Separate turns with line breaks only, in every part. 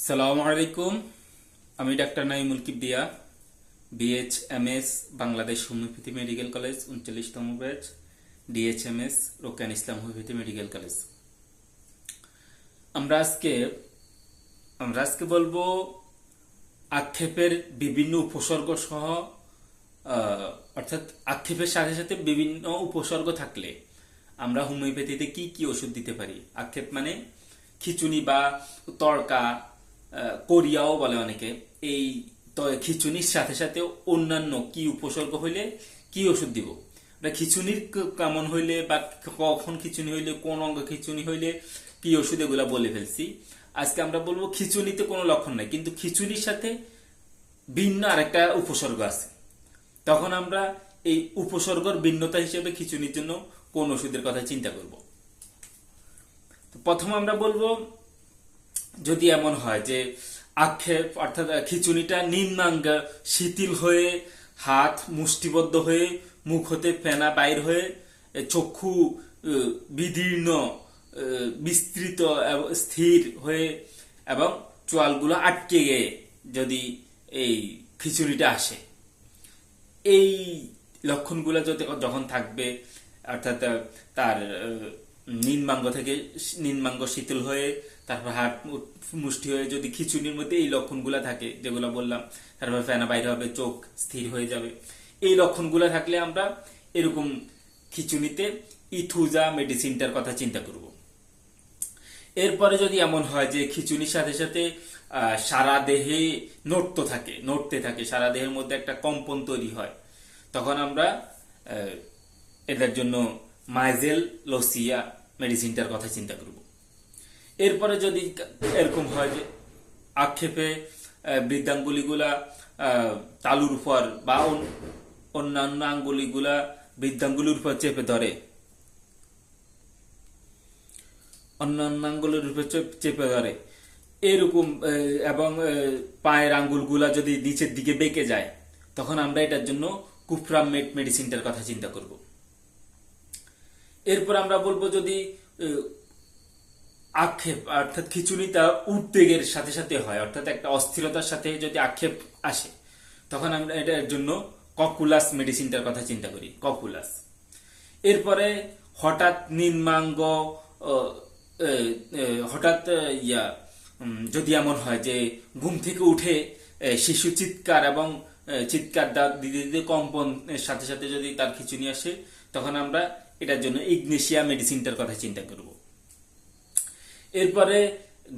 সালামু আলাইকুম। আমি doctor Naimul Kibria, BH-MS Bangladesh homeopathy medical college 39তম batch, DH-MS Rokeyan Islam homeopathy medical college. আমরা আজকে বলবো আক্ষেপের বিভিন্ন উপসর্গ সহ, অর্থাৎ আক্ষেপের সাথে সাথে বিভিন্ন উপসর্গ থাকলে আমরা হোমিওপ্যাথিতে কি কি ওষুধ দিতে পারি। আক্ষেপ মানে খিচুনি বা তড়কা, কোরিয়াও বলে অনেকে। এই খিচুনির সাথে সাথে অন্যান্য কি উপসর্গ হইলে কি ওষুধ দিব। খিচুনির কেমন হইলে বা কখন খিচুনি হইলে, কোন অঙ্গ খিচুনি হইলে কি ওষুধ, এগুলা বলে ফেলছি। আজকে আমরা বলবো খিচুনিতে কোনো লক্ষণ নাই কিন্তু খিচুনির সাথে ভিন্ন আরেকটা উপসর্গ আছে, তখন আমরা এই উপসর্গের ভিন্নতা হিসেবে খিচুনির জন্য কোন ওষুধের কথা চিন্তা করব। প্রথম আমরা বলবো, যদি এমন হয় যে আক্ষেপ অর্থাৎ খিচুনিটা নিম্নাঙ্গ শিথিল হয়ে, হাত মুষ্টিবদ্ধ হয়ে, মুখ হতে ফেনা বাইর হয়ে, চক্ষু বিদীর্ণ, বিস্তৃত, স্থির হয়ে এবং চোয়ালগুলো আটকে গিয়ে যদি এই খিচুনিটা আসে, এই লক্ষণগুলো যখন থাকবে, অর্থাৎ তার নিম্নাঙ্গ শিথিল হয়ে, তারপর হাত মুষ্টি হয়ে যদি খিচুনির মধ্যে এই লক্ষণগুলো থাকে যেগুলো বললাম, তারপর ফেনা বাইরে হবে, চোখ স্থির হয়ে যাবে, এই লক্ষণগুলো থাকলে আমরা এরকম খিচুনিতে ইথুজা মেডিসিনটার কথা চিন্তা করব। এরপরে যদি এমন হয় যে খিচুনির সাথে সাথে সারা দেহে নড়তে থাকে, সারা দেহের মধ্যে একটা কম্পন তৈরি হয়, তখন আমরা এদের জন্য মাইজেল লোসিয়া মেডিসিনটার কথা চিন্তা করব। এরপরে যদি এরকম হয় যে আক্ষেপে বৃদ্ধাঙ্গুলিগুলা তালুর উপর বা অন্যান্য আঙ্গুলিগুলা বৃদ্ধাঙ্গুলির উপর চেপে ধরে, এরকম, এবং পায়ের আঙ্গুলগুলা যদি নিচের দিকে বেঁকে যায়, তখন আমরা এটার জন্য কুফরামেট মেডিসিনটার কথা চিন্তা করব। এরপর আমরা বলবো, যদি আক্ষেপ অর্থাৎ খিচুনিটা উদ্বেগের সাথে সাথে হয়, অর্থাৎ একটা অস্থিরতার সাথে যদি আক্ষেপ আসে, তখন আমরা এটার জন্য ককুলাস মেডিসিনটার কথা চিন্তা করি, ককুলাস। এরপরে হঠাৎ নিম্নাঙ্গ যদি এমন হয় যে ঘুম থেকে উঠে শিশু চিৎকার এবং চিৎকার দিতে দিতে কম্পনের সাথে সাথে যদি তার খিচুনি আসে, তখন আমরা এটার জন্য ইগনেশিয়া মেডিসিনটার কথা চিন্তা করব। এরপরে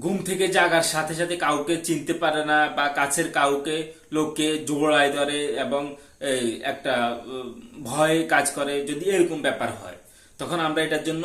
ঘুম থেকে জাগার সাথে সাথে কাউকে চিনতে পারে না বা কাছের লোককে জোড়ায় ধরে এবং একটা ভয় কাজ করে, যদি এরকম ব্যাপার হয়, তখন আমরা এটার জন্য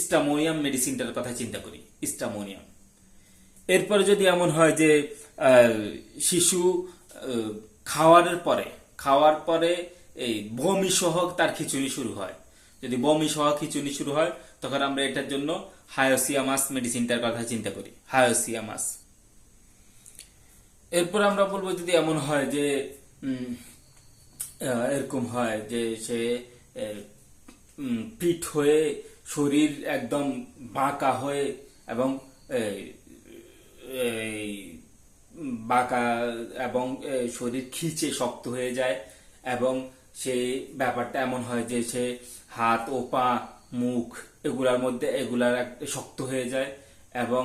স্টামোনিয়াম মেডিসিনটার কথা চিন্তা করি, স্টামোনিয়াম। এরপরে যদি এমন হয় যে শিশু খাওয়ার পরে এই বমি সহ তার খিচুনি শুরু হয়, যদি বমি সহ খিচুনি শুরু হয়, তখন আমরা এটার জন্য হায়োসিয়ামাস মেডিসিনটার কথা চিন্তা করি, হায়োসিয়ামাস। এরপর আমরা বলবো, যদি এমন হয় যে এরকম হয় যে সে পিঠ হয়ে, শরীর একদম বাঁকা হয়ে এবং বাঁকা এবং শরীর খিচে শক্ত হয়ে যায়, এবং সে ব্যাপারটা এমন হয় যে সে হাত ও পা, মুখ এগুলার শক্ত হয়ে যায়, এবং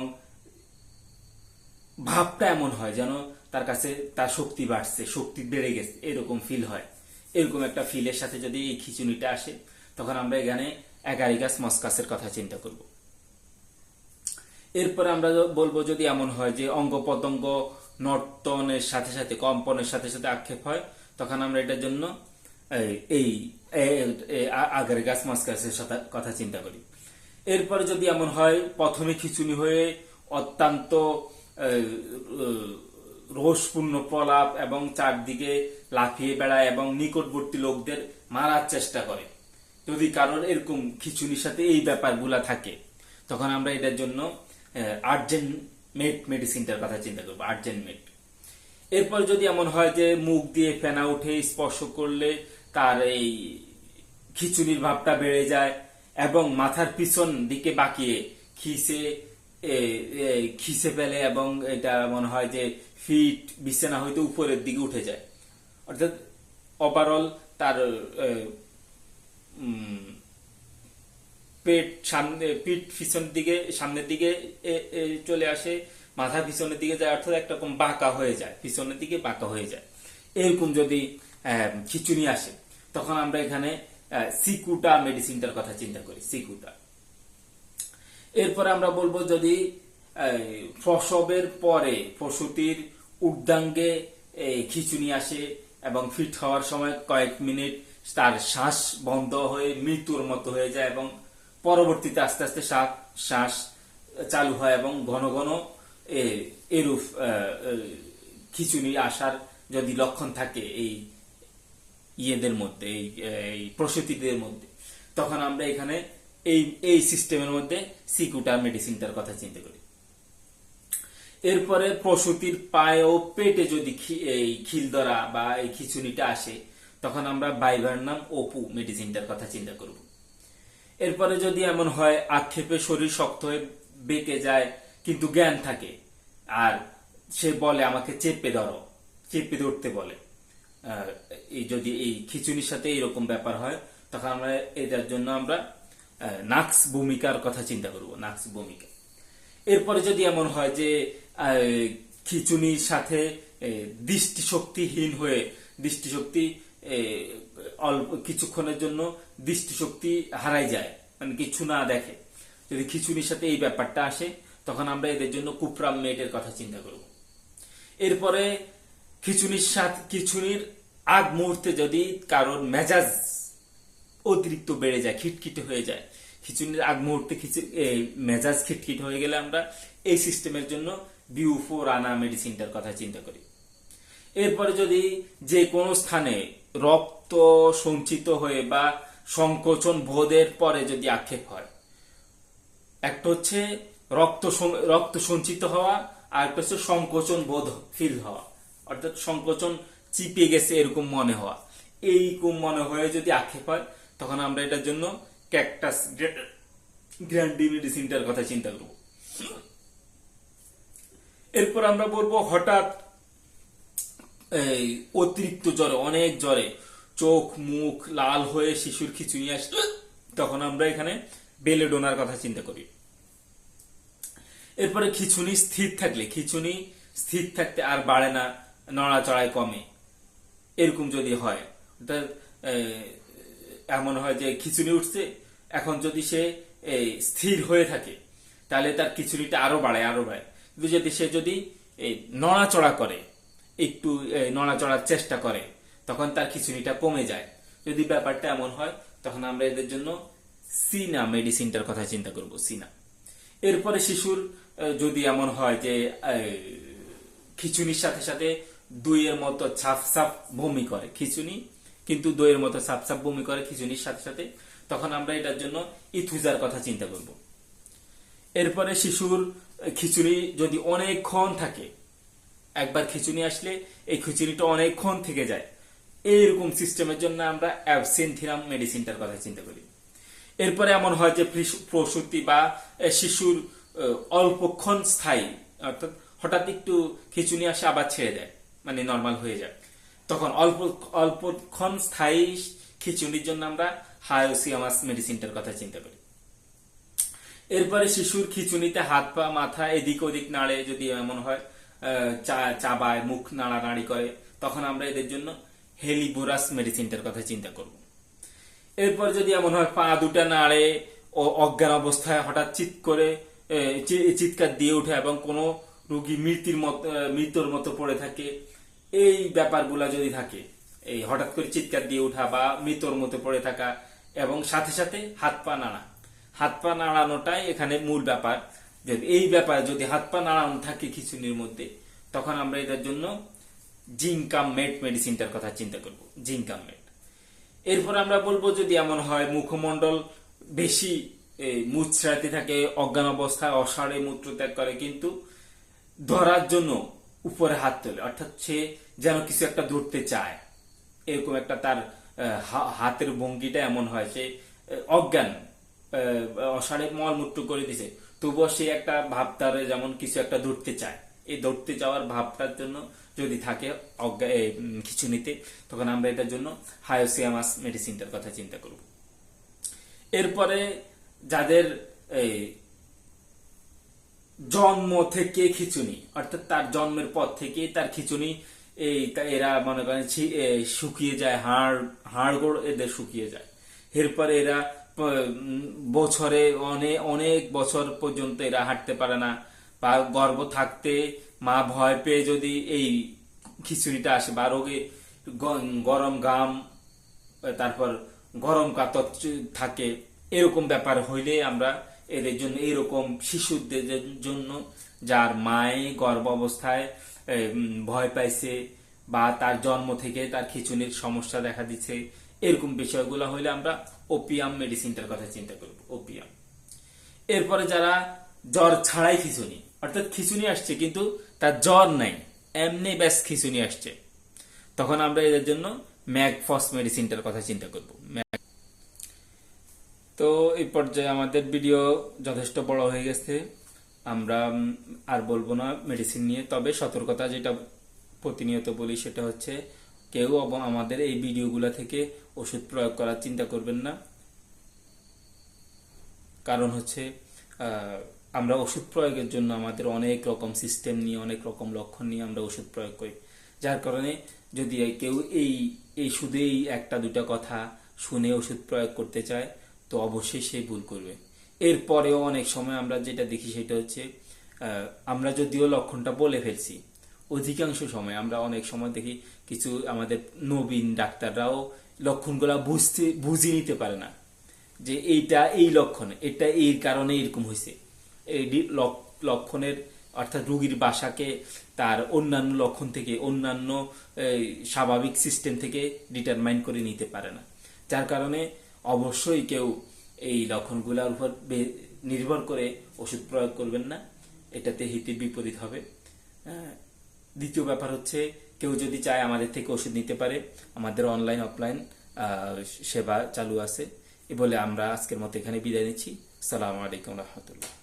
ভাবটা এমন হয় যেন তার কাছে তার শক্তি বাড়ছে, শক্তি বেড়ে গেছে, এরকম ফিল হয়। এরকম একটা ফিলের সাথে যদি এই খিচুনিটা আসে, তখন আমরা এখানে অ্যাগারিগাস মস্কাসের কথা চিন্তা করব। এরপরে আমরা বলবো, যদি এমন হয় যে অঙ্গ প্রত্যঙ্গ নর্তনের সাথে সাথে, কম্পনের সাথে সাথে আক্ষেপ হয়, তখন আমরা এটার জন্য এই অ্যাগারিগাস মস্কাসের কথা চিন্তা করি। এরপরে যদি এমন হয় প্রথমে খিচুনি হয়ে অত্যন্ত রোষপূর্ণ প্রলাপ এবং চারদিকে লাফিয়ে বেড়ায় এবং নিকটবর্তী লোকদের মারার চেষ্টা করে, যদি কারোর এরকম খিচুনির সাথে এই ব্যাপারগুলা থাকে, তখন আমরা এটার জন্য আর্জেন্ট মেট মেডিসিনটার কথা চিন্তা করবো, আর্জেন্ট মেট। এরপর যদি এমন হয় যে মুখ দিয়ে ফেনা উঠে, স্পর্শ করলে তার এই খিচুনির ভাবটা বেড়ে যায় এবং মাথার পিছন দিকে বাঁকিয়ে খিচে খিসে ফেলে এবং এটা মনে হয় যে ফিট বিছানা হয়তো উপরের দিকে উঠে যায়, অর্থাৎ ওভারঅল তার পিঠ পিছনের দিকে সামনের দিকে চলে আসে, মাথা পিছনের দিকে যায়, অর্থাৎ একরকম বাঁকা হয়ে যায়, পিছনের দিকে বাঁকা হয়ে যায়। এরকম যদি খিচুনি আসে তখন আমরা এখানে সিকুটা মেডিসিনটার কথা চিন্তা করি, সিকুটা। এরপরে আমরা বলবো যদি প্রসবের পরে প্রসূতির ঊর্ধ্বাঙ্গে খিচুনি আসে এবং ফিট হওয়ার সময় কয়েক মিনিট তার শ্বাস বন্ধ হয়ে মৃত্যুর মতো হয়ে যায় এবং পরবর্তীতে আস্তে আস্তে শ্বাস চালু হয় এবং ঘন ঘন এরূপ খিচুনি আসার যদি লক্ষণ থাকে এই ইয়েদের মধ্যে, এই প্রসূতিদের মধ্যে, তখন আমরা এখানে এই সিস্টেমের মধ্যে সিকুটা মেডিসিনটার কথা চিন্তা করি। এরপরে প্রসূতির পায়ে ও পেটে যদি এই খিল ধরা বা এই খিচুনিটা আসে তখন আমরা বাইভার্নাম ওপু মেডিসিনটার কথা চিন্তা করব। এরপরে যদি এমন হয় আক্ষেপে শরীর শক্ত হয়ে বেঁকে যায় কিন্তু জ্ঞান থাকে আর সে বলে আমাকে চেপে ধরো, চেপে ধরতে বলে, এই যদি এই খিচুনির সাথে এরকম ব্যাপার হয় তখন আমরা এটার জন্য আমরা নাক্স ভূমিকার কথা চিন্তা করব, নাক্স ভূমিকা। এরপরে যদি এমন হয় যে খিচুনির সাথে দৃষ্টিশক্তিহীন হয়ে দৃষ্টিশক্তি অল্প কিছুক্ষণের জন্য দৃষ্টিশক্তি হারাই যায়, মানে কিছু না দেখে, যদি খিচুনির সাথে এই ব্যাপারটা আসে তখন আমরা এদের জন্য কুপ্রাম মেটের কথা চিন্তা করব। এরপরে খিচুনির আগ মুহূর্তে যদি কারোর মেজাজ অতিরিক্ত বেড়ে যায়, খিটখিটে হয়ে যায়, খিচুনির আগ মুহূর্তে মেজাজ খিটখিট হয়ে গেলে আমরা এই সিস্টেমের জন্য বিউফোরানা মেডিসিনটার কথা চিন্তা করি। এরপরে যদি যে কোনো স্থানে রক্ত সঞ্চিত হয়ে বা সংকোচন বোধের পরে যদি আক্ষেপ হয়, একটা হচ্ছে রক্ত সঞ্চিত হওয়া আর একটা হচ্ছে সংকোচন বোধ ফিল হওয়া, অর্থাৎ সংকোচন চিপে গেছে এরকম মনে হওয়া, এইরকম মনে হয়ে যদি আক্ষেপ হয় তখন আমরা এটার জন্য ক্যাকটাস গ্র্যান্ডি মেডিসিনটার কথা চিন্তা করব। এরপর আমরা বলবো হঠাৎ অতিরিক্ত জ্বরে, অনেক জ্বরে চোখ মুখ লাল হয়ে শিশুর খিচুনি আসলে তখন আমরা এখানে বেলেডোনার কথা চিন্তা করি। এরপরে খিচুনি স্থির থাকলে, খিচুনি স্থির থাকতে আর বাড়ে না, নড়াচড়ায় কমে, এরকম যদি হয়, এমন হয় যে খিচুনি উঠছে, এখন যদি সে স্থির হয়ে থাকে তাহলে তার খিচুনিটা আরো বাড়ে আরো বাড়ে, কিন্তু যদি সে যদি নড়াচড়া করে, একটু নড়াচড়ার চেষ্টা করে তখন তার খিচুনিটা কমে যায়। যদি ব্যাপারটা এমন হয় তখন আমরা এদের জন্য সিনা মেডিসিনটার কথা চিন্তা করব, সিনা। এরপরে শিশুর যদি এমন হয় যে খিচুনির সাথে সাথে দইয়ের মতো ছাপ বমি করে, খিচুনি কিন্তু দইয়ের মতো ছাপ বমি করে খিচুনির সাথে সাথে, তখন আমরা এটার জন্য ইথুজার কথা চিন্তা করব। এরপরে শিশুর খিচুনি যদি অনেকক্ষণ থাকে, একবার খিচুনি আসলে এই খিচুনিটা অনেকক্ষণ থেকে যায়, এইরকম সিস্টেমের জন্য আমরা অ্যাবসিনথিরাম মেডিসিনটার কথা চিন্তা করি। এরপরে এমন হয় যে প্রসূতি বা শিশুর অল্পক্ষণ স্থায়ী, অর্থাৎ হঠাৎ একটু খিচুনি আসে আবার ছেড়ে দেয়, মানে নর্মাল হয়ে যায়, তখন অল্পক্ষণ স্থায়ী খিচুনির জন্য আমরা হায়োসিয়ামাস মেডিসিনটার কথা চিন্তা করি। এরপরে শিশুর খিচুনিতে হাত পা মাথা এদিক ওদিক নাড়ে, যদি এমন হয় চাবায় মুখ নাড়ানাড়ি করে, তখন আমরা এদের জন্য হেলিবোরাস মেডিসিনটার কথা চিন্তা করব। এরপর যদি এমন হয় পা দুটা নাড়ে ও অজ্ঞান অবস্থায় হঠাৎ চিৎকার দিয়ে ওঠে এবং কোনো রোগী মৃত্যুর মতো পড়ে থাকে, এই ব্যাপারগুলা যদি থাকে, এই হঠাৎ করে চিৎকার দিয়ে ওঠা বা মৃত্যুর মতো পড়ে থাকা এবং সাথে সাথে হাত পা নাড়ানোটাই এখানে মূল ব্যাপার। এই ব্যাপারে যদি হাত পা নাড়ানো থাকে খিচুনির মধ্যে, তখন আমরা এটার জন্য জিঙ্কাম মেট মেডিসিনটার কথা চিন্তা করব, জিঙ্কাম মেট। এরপর আমরা বলবো যদি এমন হয় মুখমণ্ডল বেশি মুচড়াতে থাকে, অজ্ঞান অবস্থায় অসাড়ে মূত্রত্যাগ করে কিন্তু ধরার জন্য উপরে হাত তোলে, অর্থাৎ সে যেন কিছু একটা ধরতে চায়, এরকম একটা তার হাতের ভঙ্গিটা এমন হয়, সে অজ্ঞান অসাড়ে মলমূত্র করে দিছে, তবুও সে একটা ভাব তার যেমন কিছু একটা ধরতে চায়, এই ধরতে চাওয়ার ভাবটার জন্য যদি থাকে খিঁচুনিতে, তখন আমরা এটার জন্য হায়োসিয়ামাস মেডিসিনটার কথা চিন্তা করব। এরপরে যাদের এই জন্ম থেকে খিঁচুনি, অর্থাৎ তার জন্মের পর থেকে তার খিঁচুনি, এরা মনে করেন শুকিয়ে যায়, হাড়গোড় এদের শুকিয়ে যায়। এরপরে এরা বছরে অনেক অনেক বছর পর্যন্ত এরা হাঁটতে পারে না, বা গর্ভ থাকতে মা ভয় পেয়ে যদি এই খিঁচুনিটা আসে, বা রোগে গরম গাম, তারপর গরম কাতর থাকে, এরকম ব্যাপার হইলে আমরা এদের জন্য, এরকম শিশুদের জন্য যার মায়ে গর্ভ অবস্থায় ভয় পাইছে বা তার জন্ম থেকে তার খিঁচুনির সমস্যা দেখা দিচ্ছে, এরকম বিষয়গুলো হইলে আমরা ওপিয়াম মেডিসিনটার কথা চিন্তা করব, ওপিয়াম। এরপরে যারা জ্বর ছাড়াই খিঁচুনি, অর্থাৎ খিঁচুনি আসছে কিন্তু তার জ্বর নাই, এমনি ব্যাস খিঁচুনি আসছে, তখন আমরা এদের জন্য ম্যাগফস মেডিসিনটার কথা চিন্তা করব। তো এই পর্যায়ে আমাদের ভিডিও যথেষ্ট বড় হয়ে গেছে, আমরা আর বলবো না মেডিসিন নিয়ে। তবে সতর্কতা যেটা প্রতিনিয়ত বলি সেটা হচ্ছে, কেউ আমাদের এই ভিডিওগুলো থেকে ওষুধ প্রয়োগ করার চিন্তা করবেন না। কারণ হচ্ছে আমরা ওষুধ প্রয়োগের জন্য আমাদের অনেক রকম সিস্টেম নিয়ে, অনেক রকম লক্ষণ নিয়ে আমরা ওষুধ প্রয়োগ করি, যার কারণে যদি কেউ এই শুধু এই একটা দুটা কথা শুনে ওষুধ প্রয়োগ করতে চায়, তো অবশ্যই সে ভুল করবে। এরপরেও অনেক সময় আমরা যেটা দেখি সেটা হচ্ছে, আমরা যদিও লক্ষণটা বলে ফেলছি, অধিকাংশ সময় আমরা অনেক সময় দেখি কিছু আমাদের নবীন ডাক্তাররাও লক্ষণগুলা বুঝে নিতে পারে না, যে এইটা এই লক্ষণ, এটা এই কারণে এরকম হয়েছে। এই লক্ষণের অর্থাৎ রোগীর বাসাকে তার অন্যান্য লক্ষণ থেকে, অন্যান্য স্বাভাবিক সিস্টেম থেকে ডিটারমাইন করে নিতে পারে না, যার কারণে অবশ্যই কেউ এই লক্ষণগুলোর উপর নির্ভর করে ওষুধ প্রয়োগ করবেন না, এটাতে হিতে বিপরীত হবে। দ্বিতীয় ব্যাপার হচ্ছে, কেউ যদি চায় আমাদের থেকে ওষুধ নিতে পারে, আমাদের অনলাইন অফলাইন সেবা চালু আছে। এ বলে আমরা আজকের মতো এখানে বিদায় নিচ্ছি। আসসালামু আলাইকুম রহমতুল্লাহ।